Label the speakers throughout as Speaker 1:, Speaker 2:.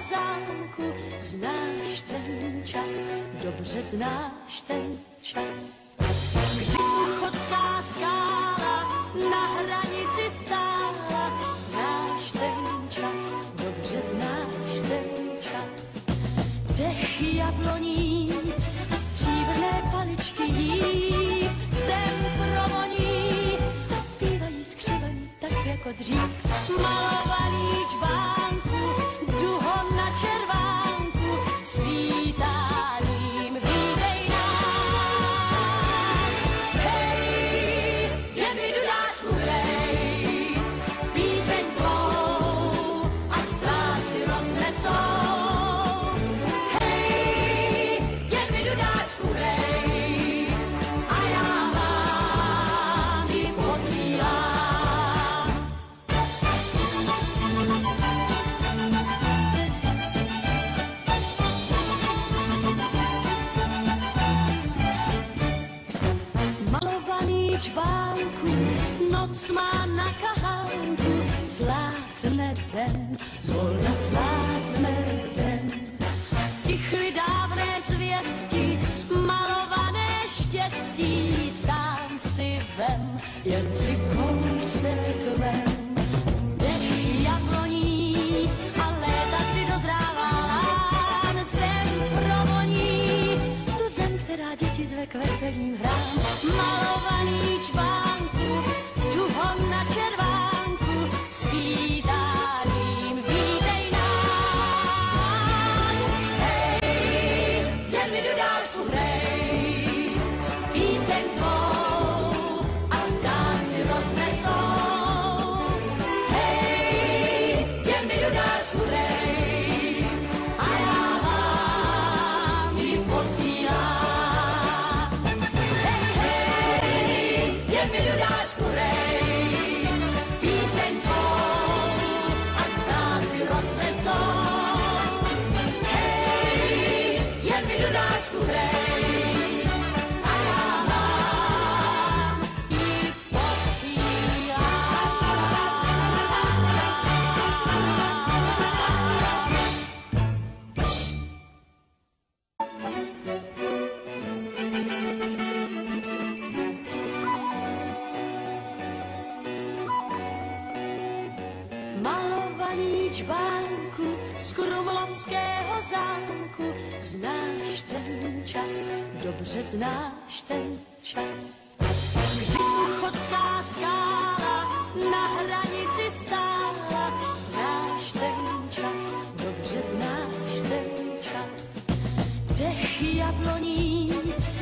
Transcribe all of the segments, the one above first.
Speaker 1: zámku. Znáš ten čas, dobře znáš ten čas, kdy Uchodská skála na hranici stála. Znáš ten čas, dobře znáš ten čas. Dech jabloní a stříbrné paličky jí zem provoní a zpívají skřivaní tak jako dřív. Malovaný čbánku, duhom na červánku, svítáním vítej nás. Hej, jen mi dudáčku hrej, píseň tvou, ať ptáci roznesou. Noc má na kahánku, zlátne den, zvolna zlátne den. Stichly dávné zvěsti, malované štěstí, sám si vem, jen si kousek vem. Dech jabloní a léta, kdy dozrává lán, zem provoní, tu zem, která děti zve k veselým hrám. Malovaný čbánku, duhom na červánku, svítáním vítej nás. Hej, jen mi dudáčku hrej, píseň tvou a ptáci roznesou. Hej, jen mi dudáčku hrej a já vám ji posílám. Hej, hej, jen mi dudáčku hrej, píseň tvou a ptáci roznesou. Hej, jen mi dudáčku hrej a já vám ji posílám. Malovaný čbánku z Krumlovského zámku, znáš ten čas, dobře znáš ten čas, kdy Uchodská skála na hranici stála. Znáš ten čas, dobře znáš ten čas. Dech jabloní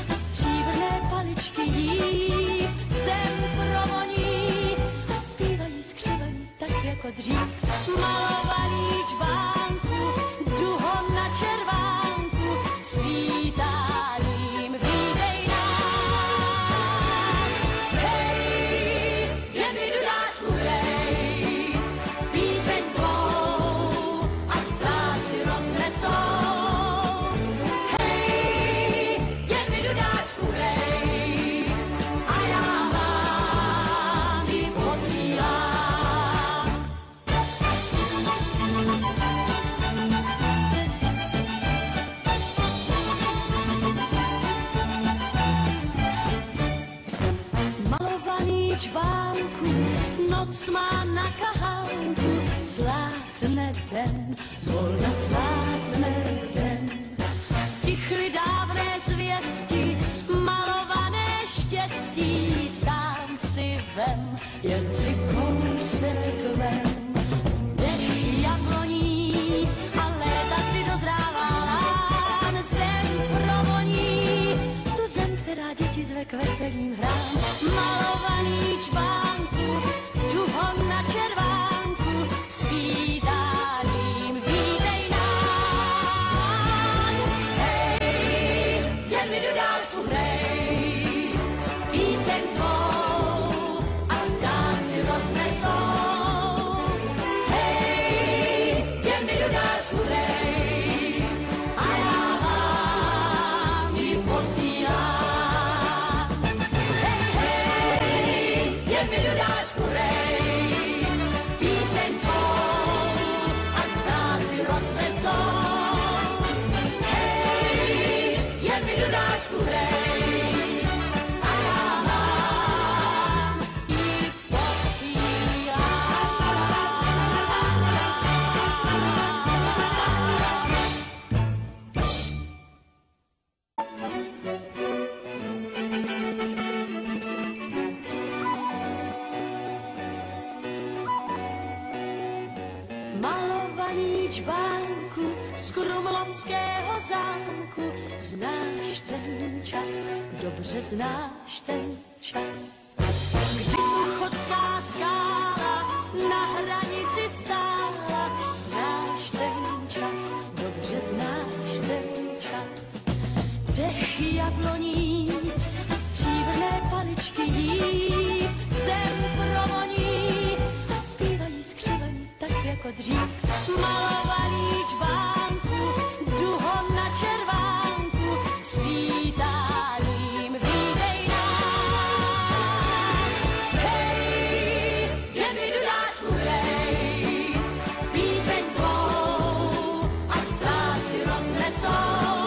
Speaker 1: a stříbrné paličky jí zem provoní a zpívají skřivaní tak jako dřív. Malovaný čbánku, duhom na červánku, svítáním vítej nás. Hej, jen mi dudáčku hrej, píseň tvou, ať ptáci roznesou. Hej, jen mi dudáčku hrej a já vám ji posílám. Čbánku, noc má na kahánku, zlátne den, zvolna zlátne den. Stichly dávné zvěsti, malované štěstí, sám si vem, jen si kousek vem. Dech jabloní a léta, kdy dozrává lán, zem provoní, tu zem, která děti zve k veselým hrám. Malovaný čbánku, duhom na červánku, svítáním vítej nás. z Krumlovského zámku. Znáš ten čas, dobře znáš ten čas, kdy Uchodská skála na hranici stála. Znáš ten čas, dobře znáš ten čas. Dech jabloní a stříbrné paličky jí zem provoní a zpívají skřivaní tak jako dřív. Malovaný čbánku, duhom na červánku, svítáním vítej nás. Hej, jen mi dudáč mu hrej, píseň tvou, ať ptáci roznesou.